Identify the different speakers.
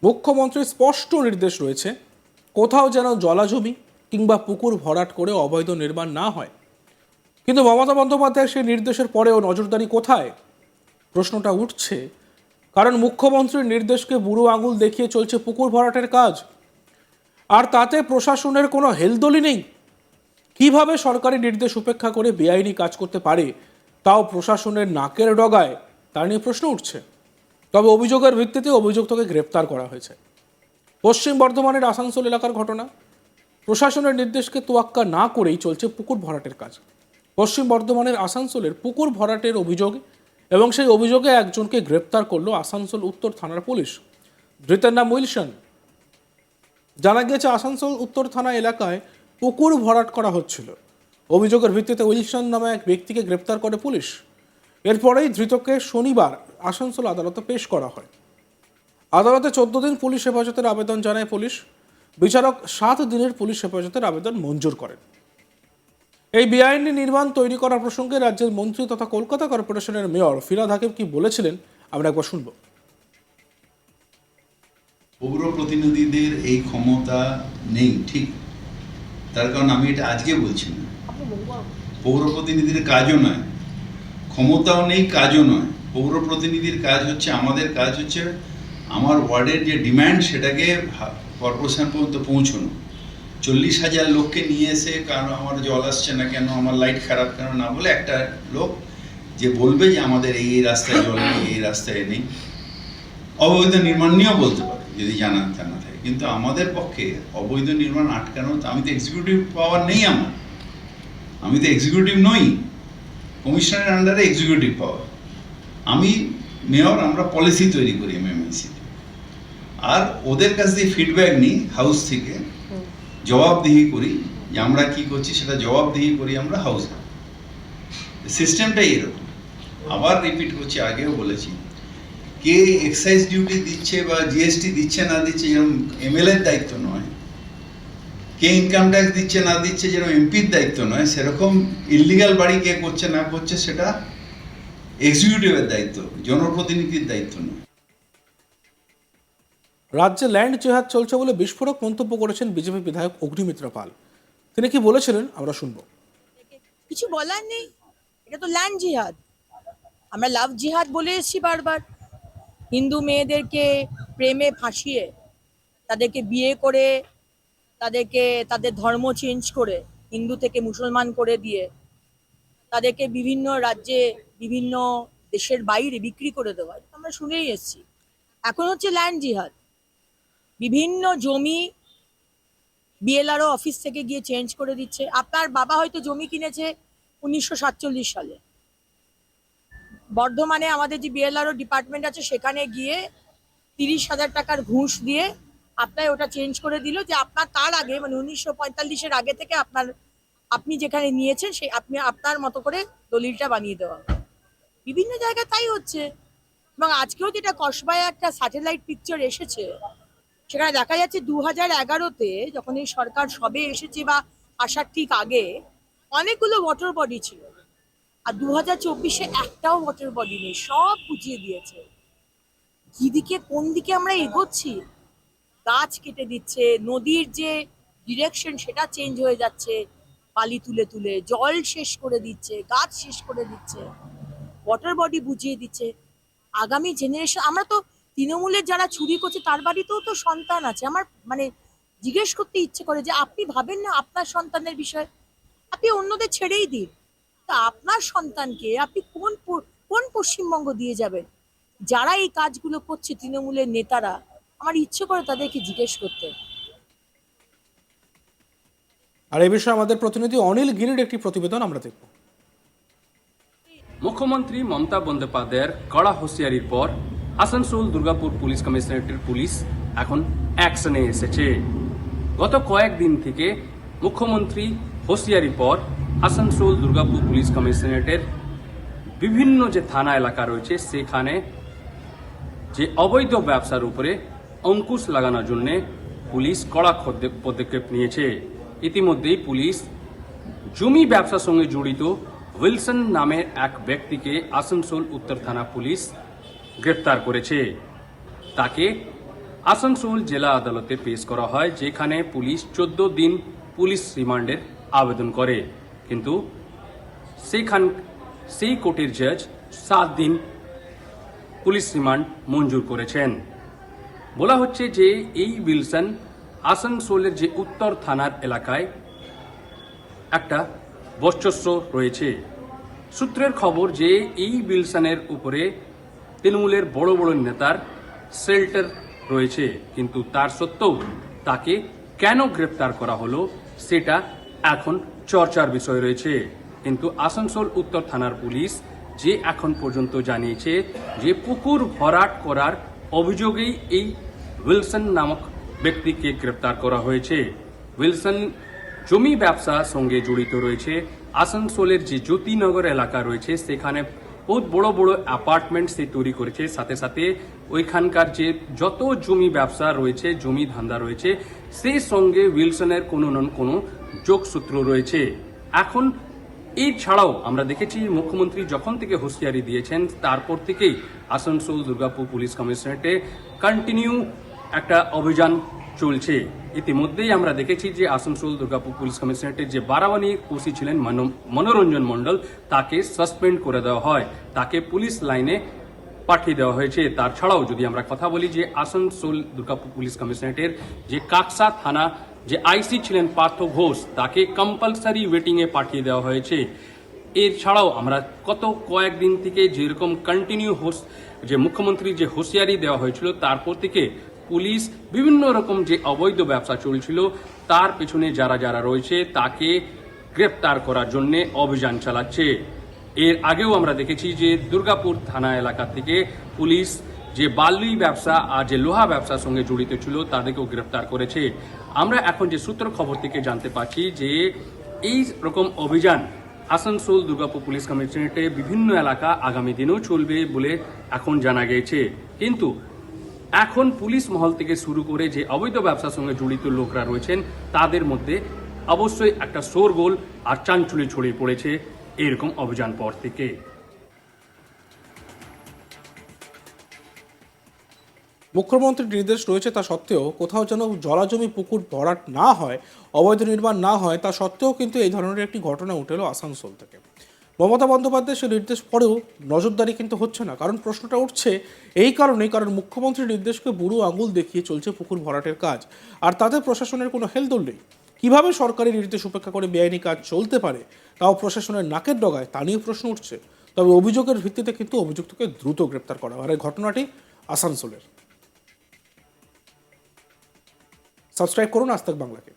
Speaker 1: মুখ্যমন্ত্রীর স্পষ্ট নির্দেশ রয়েছে, কোথাও যেন জলাজমি কিংবা পুকুর ভরাট করে অবৈধ নির্মাণ না হয়। কিন্তু মমতা বন্দ্যোপাধ্যায়ের সেই নির্দেশের পরেও নজরদারি কোথায়? প্রশ্নটা উঠছে, কারণ মুখ্যমন্ত্রীর নির্দেশকে বুড়ো আঙুল দেখিয়ে চলছে পুকুর ভরাটের কাজ, আর তাতে প্রশাসনের কোনো হেলদোলি নেই। কিভাবে সরকারি নির্দেশ উপেক্ষা করে বেআইনি কাজ করতে পারে, তাও প্রশাসনের নাকের ডগায়, তা নিয়ে প্রশ্ন উঠছে। তবে অভিযোগের ভিত্তিতে অভিযুক্তকে গ্রেপ্তার করা হয়েছে। পশ্চিম বর্ধমানের আসানসোল এলাকার ঘটনা। প্রশাসনের নির্দেশকে তোয়াক্কা না করেই চলছে পুকুর ভরাটের কাজ। পশ্চিম বর্ধমানের আসানসোলের পুকুর ভরাটের অভিযোগ এবং সেই অভিযোগে একজনকে গ্রেপ্তার করলো আসানসোল উত্তর থানার পুলিশ। ধৃতের নাম উইলসন। জানা গিয়েছে আসানসোল উত্তর থানা এলাকায় পুকুর ভরাট করা হচ্ছিল। অভিযোগের ভিত্তিতে উইলসন নামে এক ব্যক্তিকে গ্রেপ্তার করে পুলিশ। এরপরেই ধৃতকে শনিবার আসানসোল আদালতে পেশ করা হয়। আদালতে 14 দিন পুলিশ হেফাজতের আবেদন জানায় পুলিশ। বিচারক 7 দিনের পুলিশ হেফাজতের আবেদন মঞ্জুর করেন। এই বেআইনি নির্মাণ তৈরি করার প্রসঙ্গে রাজ্যের মন্ত্রী তথা কলকাতা কর্পোরেশনের মেয়র ফিরহাদ হাকিম কি বলেছিলেন, আমরা একবার শুনব।
Speaker 2: পৌর প্রতিনিধিদের এই ক্ষমতা নেই, ঠিক। তার কারণ আমি এটা আজকে বলছি না, পৌর প্রতিনিধির কাজও নয়, ক্ষমতাও নেই, কাজও নয়। পৌর প্রতিনিধির কাজ হচ্ছে, আমাদের কাজ হচ্ছে আমার ওয়ার্ডের যে ডিম্যান্ড সেটাকে কর্পোরেশন পর্যন্ত পৌঁছানো। 40,000 লোককে নিয়ে এসে কারণ আমার জল আসছে না কেন, আমার লাইট খারাপ কেন না বলে একটা লোক যে বলবে যে আমাদের এই রাস্তায় জল নেই, এই রাস্তায় নেই, অবৈধ নির্মাণ নিয়েও বলতে পারে যদি জানা থাকে। কিন্তু আমাদের পক্ষে অবৈধ নির্মাণ আটকানো, আমি তো এক্সিকিউটিভ পাওয়ার নেই, আমি তো এক্সিকিউটিভ নই, কমিশনের আন্ডারে এক্সিকিউটিভ পাওয়ার। আমি মেয়র, আমরা পলিসি তৈরি করি এমএমসি, আর ওদের কাছ দিয়ে ফিডব্যাক নিই, হাউস থেকে জবাবদিহি করি যে আমরা কি করছি সেটা জবাবদিহি করি আমরা হাউসে। সিস্টেমটাই এরকম। আবার রিপিট করছি, আগেও বলেছি, কে এক্সাইজ ডিউটি দিচ্ছে বা জিএসটি দিচ্ছে না দিচ্ছে যেরকম এমএলএর দায়িত্ব নয়, কে ইনকাম ট্যাক্স দিচ্ছে না দিচ্ছে যেরকম এমপির দায়িত্ব নয়, সেরকম ইললিগাল বাড়ি কে করছে না করছে সেটা এক্সিকিউটিভের দায়িত্ব, জনপ্রতিনিধির দায়িত্ব নয়।
Speaker 1: রাজ্যে ল্যান্ড জেহাদ চলছে বলে বিস্ফোরক মন্তব্য করেছেন বিজেপি বিধায়ক অগ্নিমিত্র পাল। তিনি কি বলেছিলেন, আমরা শুনবো।
Speaker 3: কিছু বলার নেই, এটা তো ল্যান্ড জিহাদ। আমরা লাভ জিহাদ বলে এসেছি বারবার। হিন্দু মেয়েদেরকে প্রেমে ফাঁসিয়ে তাদেরকে বিয়ে করে তাদেরকে তাদের ধর্ম চেঞ্জ করে হিন্দু থেকে মুসলমান করে দিয়ে তাদেরকে বিভিন্ন রাজ্যে বিভিন্ন দেশের বাইরে বিক্রি করে দেওয়া, আমরা শুনেই এসেছি। এখন হচ্ছে ল্যান্ড জিহাদ। বিভিন্ন জমি বিএলআরও অফিস থেকে গিয়ে চেঞ্জ করে দিচ্ছে। আপনার বাবা হয়তো জমি কিনেছে 1947 সালে, বর্ধমানে আমাদের যে বিএলআরও ডিপার্টমেন্ট আছে সেখানে গিয়ে 30,000 টাকার ঘুষ দিয়ে আপনার ওটা চেঞ্জ করে দিল যে আপনার তার আগে, মানে 1945-এর আগে থেকে আপনি যেখানে নিয়েছেন সেই আপনি আপনার মতো করে দলিলটা বানিয়ে দেওয়া। বিভিন্ন জায়গায় তাই হচ্ছে। এবং আজকেও যেটা কসবায় একটা স্যাটেলাইট পিকচার এসেছে, সেখানে দেখা যাচ্ছে 2011-তে যখন এই সরকার সবে এসেছে বা আসার ঠিক আগে অনেকগুলো ওয়াটার বডি ছিল, আর 2024-এ একটাও ওয়াটার বডি নেই, সব বুঝিয়ে দিয়েছে। কি দিকে কোন দিকে আমরা এগোচ্ছি? গাছ কেটে দিচ্ছে, নদীর যে ডিরেকশন সেটা চেঞ্জ হয়ে যাচ্ছে, বালি তুলে তুলে জল শেষ করে দিচ্ছে, গাছ শেষ করে দিচ্ছে, ওয়াটার বডি বুঝিয়ে দিচ্ছে। আগামী জেনারেশন, আমরা তো তৃণমূলের যারা চুরি করছে তার বাড়িতেও তো সন্তান আছে। আমার মানে জিজ্ঞেস করতে ইচ্ছে করে যে আপনি ভাবেন না আপনার সন্তানের বিষয়? আপনি অন্যদের ছেড়েই দিন, তা আপনার সন্তানকে আপনি কোন পশ্চিমবঙ্গ দিয়ে যাবেন? যারা এই কাজগুলো করছে তৃণমূলের নেতারা, আমার ইচ্ছে করে তাদেরকে জিজ্ঞেস করতে।
Speaker 1: আর এই বিষয়ে আমাদের প্রতিনিধি অনিল গিরির একটি প্রতিবেদন আমরা দেখব।
Speaker 4: মুখ্যমন্ত্রী মমতা বন্দ্যোপাধ্যায়ের কড়া হুঁশিয়ারির পর আসানসোল দুর্গাপুর পুলিশ কমিশনারেটের পুলিশ এখন অ্যাকশনে এসেছে। গত কয়েকদিন থেকে মুখ্যমন্ত্রী হুঁশিয়ারির পর আসানসোল দুর্গাপুর পুলিশ কমিশনারেটের বিভিন্ন যে থানা এলাকা রয়েছে সেখানে যে অবৈধ ব্যবসার উপরে অঙ্কুশ লাগানোর জন্য পুলিশ কড়া পদক্ষেপ নিয়েছে। ইতিমধ্যেই পুলিশ জমি ব্যবসার সঙ্গে জড়িত উইলসন নামের এক ব্যক্তিকে আসানসোল উত্তর থানা পুলিশ গ্রেপ্তার করেছে। তাকে আসানসোল জেলা আদালতে পেশ করা হয়, যেখানে পুলিশ 14 দিন পুলিশ রিমান্ডের আবেদন করে, কিন্তু সেই কোর্টের জাজ 7 দিন পুলিশ রিমান্ড মঞ্জুর করেছেন। বলা হচ্ছে যে এই উইলসন আসানসোলের যে উত্তর থানার এলাকায় একটা বর্চস্ব রয়েছে। সূত্রের খবর যে এই উইলসনের উপরে তৃণমূলের বড় বড় নেতার শেল্টার রয়েছে, কিন্তু তার সত্ত্বেও তাকে কেন গ্রেপ্তার করা হলো সেটা এখন চর্চার বিষয় রয়েছে। কিন্তু আসানসোল উত্তর থানার পুলিশ যে এখন পর্যন্ত জানিয়েছে যে পুকুর ভরাট করার অভিযোগেই এই উইলসন নামক ব্যক্তিকে গ্রেপ্তার করা হয়েছে। উইলসন জমি ব্যবসার সঙ্গে জড়িত রয়েছে। আসানসোলের যে জ্যোতিনগর এলাকা রয়েছে সেখানে বহুত বড় বড় অ্যাপার্টমেন্ট সে তৈরি করেছে, সাথে সাথে ওইখানকার যে যত জমি ব্যবসা রয়েছে, জমি ধান্দা রয়েছে, সেই সঙ্গে উইলসনের কোনো না কোনো যোগসূত্র রয়েছে। এখন এছাড়াও আমরা দেখেছি মুখ্যমন্ত্রী যখন থেকে হুঁশিয়ারি দিয়েছেন তারপর থেকেই আসানসোল দুর্গাপুর পুলিশ কমিশনারেটে কন্টিনিউ একটা অভিযান চলছে। ইতিমধ্যেই আমরা দেখেছি যে আসানসোল দুর্গাপুর পুলিশ কমিশনারেটের যে বারাবানি ওসি ছিলেন মনোরঞ্জন মণ্ডল, তাকে সাসপেন্ড করে দেওয়া হয়, তাকে পুলিশ লাইনে পাঠিয়ে দেওয়া হয়েছে। তাছাড়াও যদি আমরা কথা বলি যে আসানসোল দুর্গাপুর পুলিশ কমিশনারেটের যে কাকসা থানা যে আইসি ছিলেন পার্থ ঘোষ, তাকে কম্পালসারি ওয়েটিংয়ে পাঠিয়ে দেওয়া হয়েছে। এছাড়াও আমরা কয়েকদিন থেকে যেরকম কন্টিনিউ যে মুখ্যমন্ত্রীর যে হুঁশিয়ারি দেওয়া হয়েছিল, তারপর থেকে পুলিশ বিভিন্ন রকম যে অবৈধ ব্যবসা চলছিল তার পেছনে যারা যারা রয়েছে তাকে গ্রেপ্তার করার জন্য অভিযান চালাচ্ছে। এর আগেও আমরা দেখেছি যে দুর্গাপুর থানা এলাকা থেকে পুলিশ যে বালি ব্যবসা আর যে লোহা ব্যবসার সঙ্গে জড়িত ছিল তাদেরকেও গ্রেপ্তার করেছে। আমরা এখন যে সূত্র খবর থেকে জানতে পারছি যে এই রকম অভিযান আসানসোল দুর্গাপুর পুলিশ কমিশনারেটে বিভিন্ন এলাকা আগামী দিনেও চলবে বলে এখন জানা গিয়েছে। কিন্তু এখন পুলিশ মহল থেকে শুরু করে যে অবৈধ ব্যবসার সঙ্গে জড়িত লোকরা রয়েছেন তাদের মধ্যে অবশ্যই একটা শোরগোল আর চাঞ্চল্য ছড়িয়ে পড়েছে এরকম অভিযান পর থেকে।
Speaker 1: মুখ্যমন্ত্রীর নির্দেশ রয়েছে তা সত্ত্বেও কোথাও যেন জলাজমি পুকুর ভরাট না হয়, অবৈধ নির্মাণ না হয়, তা সত্ত্বেও কিন্তু এই ধরনের একটি ঘটনা উঠে এলো আসানসোল থেকে। মমতা বন্দ্যোপাধ্যায় সে নির্দেশ পরেও নজরদারি কিন্তু হচ্ছে না। কারণ প্রশ্নটা উঠছে এই কারণেই, কারণ মুখ্যমন্ত্রীর নির্দেশকে বুড়ো আঙুল দেখিয়ে চলছে পুকুর ভরাটের কাজ, আর তাতে প্রশাসনের কোনো হেলদোল নেই। কীভাবে সরকারি নির্দেশ উপেক্ষা করে বেআইনি কাজ চলতে পারে, তাও প্রশাসনের নাকের ডগায়, তা নিয়ে প্রশ্ন উঠছে। তবে অভিযোগের ভিত্তিতে কিন্তু অভিযুক্তকে দ্রুত গ্রেপ্তার করা হয়। আর এই ঘটনাটি আসানসোলের। সাবস্ক্রাইব করুন আজ তাক বাংলাকে।